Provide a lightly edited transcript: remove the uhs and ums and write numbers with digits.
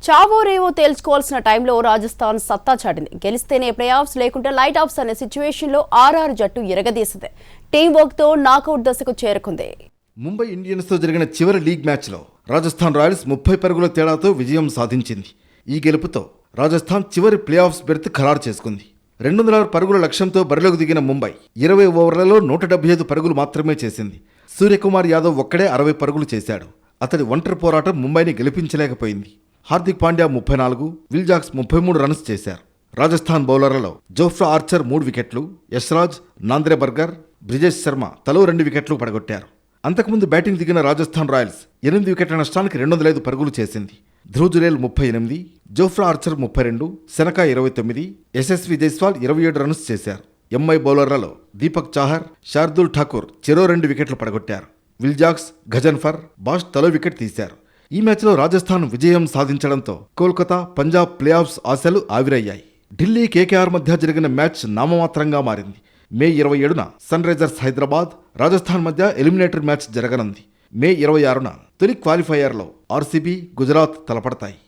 చావో రేవో తేల్చుకోవాల్సిన టైంలో రాజస్థాన్ సత్తా చాటింది. గెలిస్తేనే ప్లే ఆఫ్స్, లేకుంటే లైట్ ఆఫ్స్ అనే సిచ్యువేషన్లో ఆర్ఆర్ జట్టు ఎరగదీసింది. టీం వర్క్తో నాకౌట్ దశకు చేరుకుంది. ముంబై ఇండియన్స్తో జరిగిన చివరి లీగ్ మ్యాచ్లో రాజస్థాన్ రాయల్స్ 30 పరుగుల తేడాతో విజయం సాధించింది. ఈ గెలుపుతో రాజస్థాన్ చివరి ప్లే ఆఫ్స్ బెర్త్ ఖరారు చేసుకుంది. 206 పరుగుల లక్ష్యంతో బరిలోకి దిగిన ముంబై 20 ఓవర్లలో 175 పరుగులు మాత్రమే చేసింది. సూర్యకుమార్ యాదవ్ ఒక్కడే 60 పరుగులు చేశాడు. అతడి ఒంటరి పోరాటం ముంబైని గెలిపించలేకపోయింది. Hardik Pandya 34, Will Jacks 33 runs చేశారు. రాజస్థాన్ బౌలర్లలో జోఫ్రా ఆర్చర్ 3 వికెట్లు, యశ్రాజ్, నాంద్రే బర్గర్, బ్రిజేష్ శర్మ తలో 2 వికెట్లు పడగొట్టారు. అంతకుముందు బ్యాటింగ్ దిగిన రాజస్థాన్ రాయల్స్ 8 వికెట్ల నష్టానికి 205 పరుగులు చేసింది. Dhruv Jurel 38, Jofra Archer 32, సెనకా 29, Yashasvi Jaiswal 27 runs చేశారు. ఎంఐ బౌలర్లలో దీపక్ చాహర్, శార్దుల్ ఠాకూర్ చెరో 2 వికెట్లు పడగొట్టారు. విల్ జాక్స్, గజన్ఫర్, బాష్ తలో వికెట్ తీశారు. ఈ మ్యాచ్లో రాజస్థాన్ విజయం సాధించడంతో కోల్కతా, పంజాబ్ ప్లే ఆఫ్స్ ఆశలు ఆవిరయ్యాయి. ఢిల్లీ, కేకేఆర్ మధ్య జరిగిన మ్యాచ్ నామమాత్రంగా మారింది. మే 27న సన్ రైజర్స్ హైదరాబాద్, రాజస్థాన్ మధ్య ఎలిమినేటర్ మ్యాచ్ జరగనుంది. మే 26న తొలి క్వాలిఫైయర్లో ఆర్సీబీ, గుజరాత్ తలపడతాయి.